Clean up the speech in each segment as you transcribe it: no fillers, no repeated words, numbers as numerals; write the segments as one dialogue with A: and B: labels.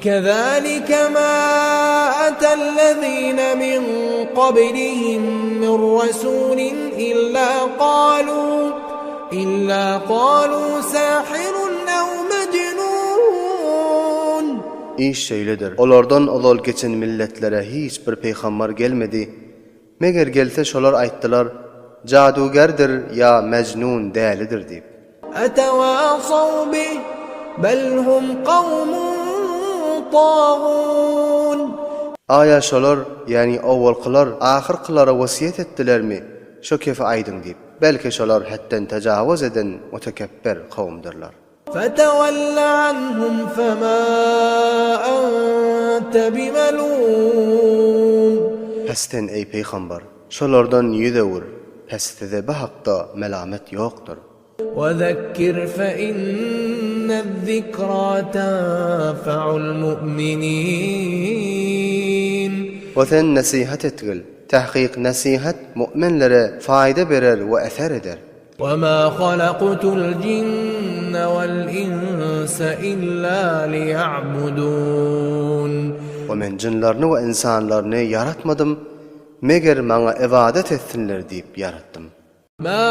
A: كذلك ما أتى الذين من قبلهم من رسول إلا قالوا ساحر أو مجنون.
B: İş şöyledir. Olardan olal geçen milletlere hiç bir peygamber gelmedi. Meger gelse şolar ayttılar, cadugerdir ya mecnun değerlidir deyip.
A: أتواصوا به بل هم قوم طاغون.
B: Aya şolar yani awvalqılar ahirqılara vasiyet ettiler mi? Şo kefe aydın deyip. Belki şolar hatten tecavüz eden mutekebbir kavmdirlar.
A: فتول عنهم فما أنت بملوم.
B: Pesten ey peygamber, şolardan yüzevur. Pestede bu hakta melamet yoktur.
A: وذكر فإن الذكرى تنفع المؤمنين.
B: Ve sen nasihat etgil. Tahqiq nasihat müminlere fayda verer ve eser eder.
A: وما خلقت الجن والإنس إلا ليعبدون.
B: Ve men cinlarını ve insanlarını yaratmadım, meger bana ibadet etsinler deyip yarattım.
A: ما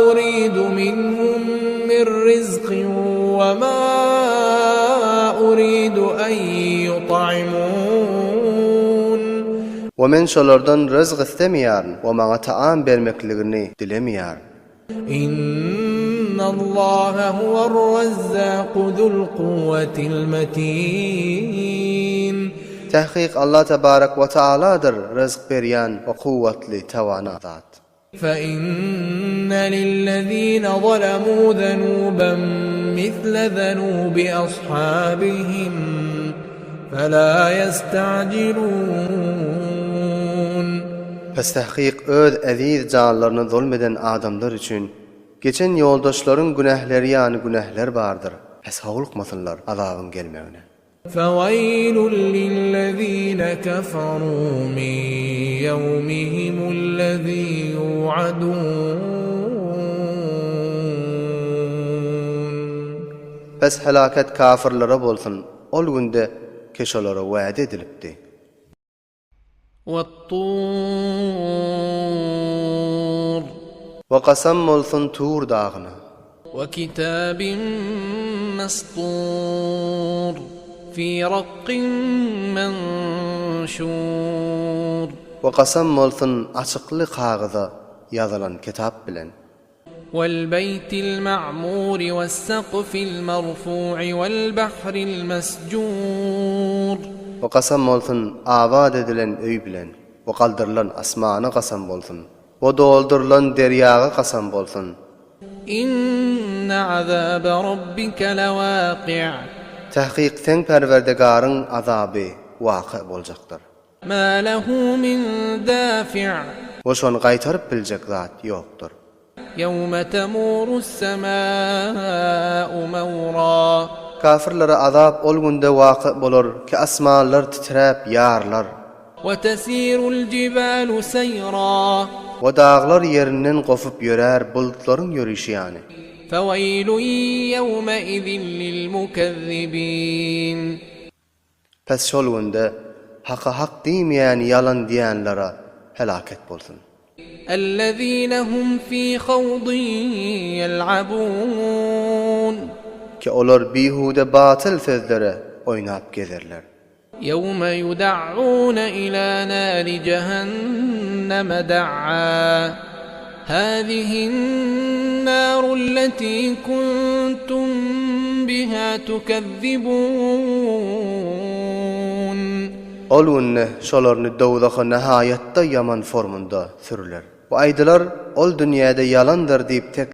A: أريد منهم من رزق وما أريد أن يطعمون.
B: Ve men şolardan rızk istemiyarın ve bana taam vermekliğini dilemiyar.
A: إن الله هو الرزاق ذو القوة المتين.
B: Tahqiq Allah tebarek ve Teala'dır rızk beryan ve kuvvetli tavana zat.
A: فإن للذين ظلموا ذنوبا مثل ذنوب أصحابهم فلا يستعجلون.
B: Pes tahqiq öz aziz canlarını zulmeden adamlar için geçen yoldaşların günahları yani günahlar vardır. Pes havulqmasınlar azabın gelmegine.
A: فويل للذين كفروا من يومهم الذي يوعدون.
B: Pes helaket kafirlere bolsun. Ol günde keşolara vaade edilipdi.
A: والطور.
B: Ve qasam bolsun Tur dağına.
A: وكتاب مسطور في رق منشور.
B: Ve qasam bolsun açıklı kağıza yazılan kitap bilen.
A: والبيت المعمور والسقف المرفوع والبحر المسجور.
B: Ve qasam bolsun abad edilen öy bilen. Ve kaldırılan asmana qasam bolsun. Ve doldurulan deryaga qasam bolsun.
A: إن عذاب ربك لواقع.
B: Tahqiq sen perverdegarın azabı vaqi boljaktır.
A: ما له من دافع.
B: Ve şonu qaytarıp bilecek zat yoktur.
A: يوم تمور السماء مورا.
B: Kafirlere azap ol günde vaqi bolur ki asmanlar titrep yarlar.
A: وتسير الجبال سيرا.
B: Ve dağlar yerinden qofup yörer bulutların yürüyüşü yani.
A: فويل يومئذ للمكذبين.
B: Pes şol günde haqa haq demeyen yalan diyenlere helaket bolsun.
A: الذين هم في خوض يلعبون.
B: Ki olar bihude batıl sözlere oynap gezerler.
A: يوم يدعون إلى نار جهنم دعا. هذه النار التي كنتم بها تكذبون.
B: Ol günne şolarını dowdaqa nihayatda yaman formunda sürüler. Bu aydılar ol dünyada yalandır deyip tek